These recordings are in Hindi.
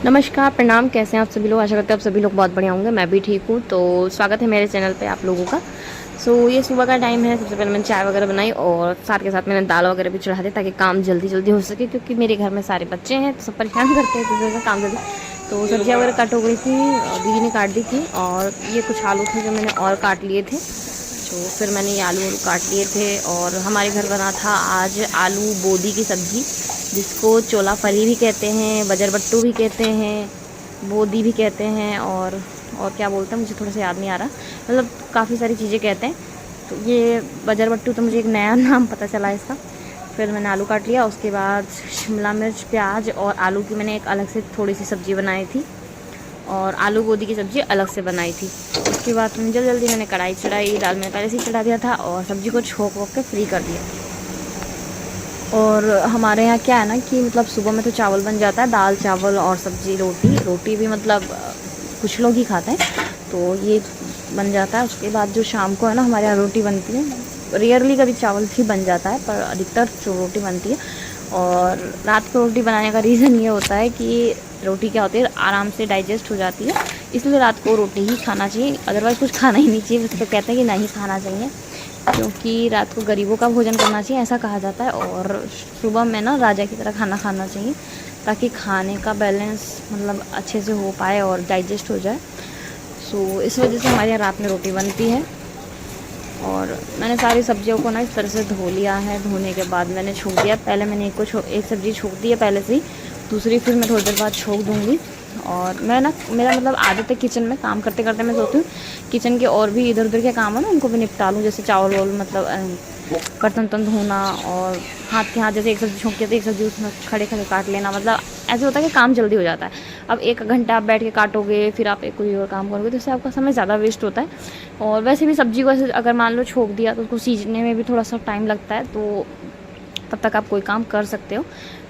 नमस्कार, प्रणाम। कैसे हैं आप सभी लोग? आशा करते हैं आप सभी लोग बहुत बढ़िया होंगे। मैं भी ठीक हूँ। तो स्वागत है मेरे चैनल पे आप लोगों का। ये सुबह का टाइम है। सबसे पहले मैंने चाय वगैरह बनाई और साथ के साथ मैंने दाल वगैरह भी चढ़ा दी ताकि काम जल्दी जल्दी हो सके, क्योंकि मेरे घर में सारे बच्चे हैं तो सब परेशान करते हैं तो इसलिए काम जल्दी। तो सब्जियाँ वगैरह कट हो गई थी, दीदी ने काट दी थी। और ये कुछ आलू थे जो मैंने और काट लिए थे, तो फिर मैंने ये आलू काट लिए थे। और हमारे घर बना था आज आलू बोदी की सब्ज़ी, जिसको चोला फली भी कहते हैं, बजरबट्टू भी कहते हैं, बोदी भी कहते हैं, और क्या बोलते हैं मुझे थोड़ा सा याद नहीं आ रहा। मतलब काफ़ी सारी चीज़ें कहते हैं। तो ये बजरबट्टू तो मुझे एक नया नाम पता चला इसका। फिर मैंने आलू काट लिया, उसके बाद शिमला मिर्च, प्याज और आलू की मैंने एक अलग से थोड़ी सी सब्ज़ी बनाई थी, और आलू गोदी की सब्ज़ी अलग से बनाई थी। उसके बाद जल्दी जल्दी मैंने कढ़ाई चढ़ाई, दाल मैंने पहले से ही चढ़ा दिया था और सब्ज़ी को छोंक वोक के फ्री कर दिया। और हमारे यहाँ क्या है ना कि मतलब सुबह में तो चावल बन जाता है, दाल चावल और सब्ज़ी रोटी। रोटी भी मतलब कुछ लोग ही खाते हैं, तो ये बन जाता है। उसके बाद जो शाम को है ना हमारे यहाँ रोटी बनती है। रेयरली कभी चावल भी बन जाता है, पर अधिकतर जो रोटी बनती है। और रात को रोटी बनाने का रीज़न ये होता है कि रोटी क्या होती है, आराम से डाइजेस्ट हो जाती है, इसलिए रात को रोटी ही खाना चाहिए। अदरवाइज़ कुछ खाना ही नहीं चाहिए। वैसे तो कहते हैं कि नहीं खाना चाहिए, क्योंकि रात को गरीबों का भोजन करना चाहिए, ऐसा कहा जाता है। और सुबह में ना राजा की तरह खाना खाना चाहिए, ताकि खाने का बैलेंस मतलब अच्छे से हो पाए और डाइजेस्ट हो जाए। इस वजह से हमारे यहाँ रात में रोटी बनती है। और मैंने सारी सब्जियों को ना इस तरह से धो लिया है। धोने के बाद मैंने छोंक दिया। पहले मैंने एक सब्ज़ी छोंक दी है पहले से ही, दूसरी फिर मैं थोड़ी देर बाद छोंक दूँगी। और मैं ना मेरा मतलब आदत है किचन में काम करते करते मैं सोचती हूँ किचन के और भी इधर उधर के काम है ना उनको भी निपटा लूँ, जैसे चावल वावल मतलब बर्तन तन धोना, और हाथ के हाथ जैसे एक सब्ज़ी छोंक के तो एक सब्ज़ी उसमें खड़े खड़े काट लेना। मतलब ऐसे होता है कि काम जल्दी हो जाता है। अब 1 घंटा आप बैठ के काटोगे, फिर आप एक कोई और काम करोगे, तो इससे आपका समय ज़्यादा वेस्ट होता है। और वैसे भी सब्ज़ी को ऐसे अगर मान लो छोंक दिया तो उसको सीजने में भी थोड़ा सा टाइम लगता है, तो तब तक आप कोई काम कर सकते हो।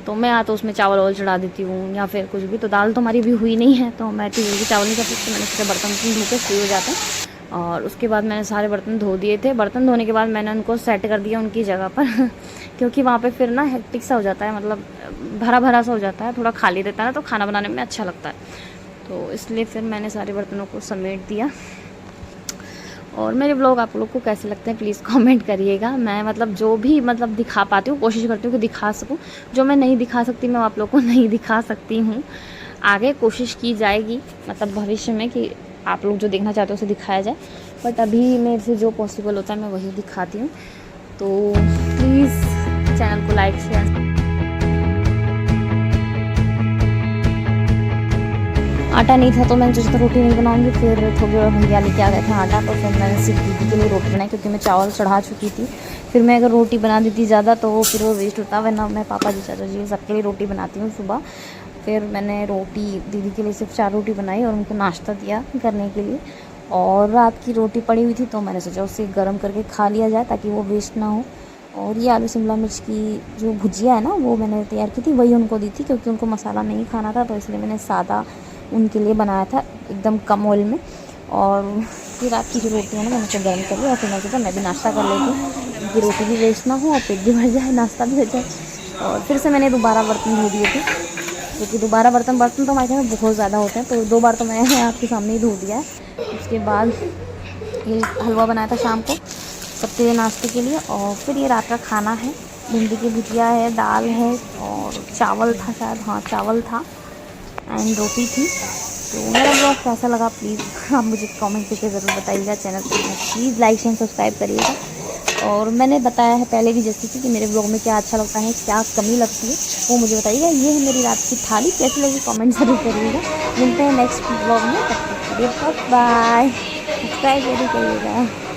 तो मैं या तो उसमें चावल वावल चढ़ा देती हूँ या फिर कुछ भी। तो दाल तो हमारी भी हुई नहीं है, तो मैं इतनी जल्दी चावल नहीं कर सकती। मैंने सोचा बर्तन धो के फ्री हो जाते हैं। और उसके बाद मैंने सारे बर्तन धो दिए थे। बर्तन धोने के बाद मैंने उनको सेट कर दिया उनकी जगह पर क्योंकि वहाँ पे फिर ना हेक्टिक सा हो जाता है, मतलब भरा भरा सा हो जाता है, थोड़ा खाली रहता है ना, तो खाना बनाने में अच्छा लगता है। तो इसलिए फिर मैंने सारे बर्तनों को समेट दिया। और मेरे ब्लॉग आप लोग को कैसे लगते हैं प्लीज़ कमेंट करिएगा। मैं मतलब जो भी मतलब दिखा पाती हूँ कोशिश करती हूँ कि दिखा सकूँ। जो मैं नहीं दिखा सकती मैं आप लोग को नहीं दिखा सकती हूँ। आगे कोशिश की जाएगी मतलब भविष्य में कि आप लोग जो देखना चाहते हो उसे दिखाया जाए, बट अभी मेरे से जो पॉसिबल होता है मैं वही दिखाती हूँ। तो प्लीज़ चैनल को लाइक शेयर। आटा नहीं था तो मैंने सोचा था रोटी नहीं बनाऊंगी। फिर थोड़ी देर भैया लेके आ गए थे आटा, तो फिर मैंने सिर्फ दीदी के लिए रोटी बनाई, क्योंकि मैं चावल चढ़ा चुकी थी। फिर मैं अगर रोटी बना देती ज़्यादा तो फिर वो वेस्ट होता, वरना मैं पापा जी चाचा जी सबके लिए रोटी बनाती हूँ सुबह। फिर मैंने रोटी दीदी के लिए सिर्फ 4 रोटी बनाई और उनको नाश्ता दिया करने के लिए। और रात की रोटी पड़ी हुई थी तो मैंने सोचा उसे गर्म करके खा लिया जाए ताकि वो वेस्ट ना हो। और ये आलू शिमला मिर्च की जो भुजिया है ना वो मैंने तैयार की थी, वही उनको दी थी, क्योंकि उनको मसाला नहीं खाना था, तो इसलिए मैंने सादा उनके लिए बनाया था एकदम कम ऑयल में। और फिर रात की जो रोटी है ना मैंने उसे गर्म कर लिया, और फिर मैं सोचा मैं भी नाश्ता कर लेती हूँ, क्योंकि रोटी भी वेस्ट ना हो और पेट भी भर जाए, नाश्ता भी हो जाए। और फिर से मैंने दोबारा बर्तन धो दिए थे, क्योंकि दोबारा बर्तन तो हमारे घर में बहुत ज़्यादा होते हैं, तो 2 बार तो मैंने आपके सामने ही धो दिया है। उसके बाद ये हलवा बनाया था शाम को सबके लिए नाश्ते के लिए। और फिर ये रात का खाना है, भिंडी की भुजिया है, दाल है और चावल था शायद, हाँ चावल था, एंड रोटी थी। तो मेरा ब्लॉग कैसा लगा प्लीज़ आप मुझे कमेंट करके ज़रूर बताइएगा। चैनल को प्लीज़ लाइक एंड सब्सक्राइब करिएगा। और मैंने बताया है पहले भी जैसे कि मेरे ब्लॉग में क्या अच्छा लगता है, क्या कमी लगती है, वो मुझे बताइएगा। ये है मेरी रात की थाली, कैसी लगी कमेंट ज़रूर करिएगा। मिलते हैं नेक्स्ट ब्लॉग में, तब तक के लिए बाय। सब्सक्राइब जरूर करिएगा।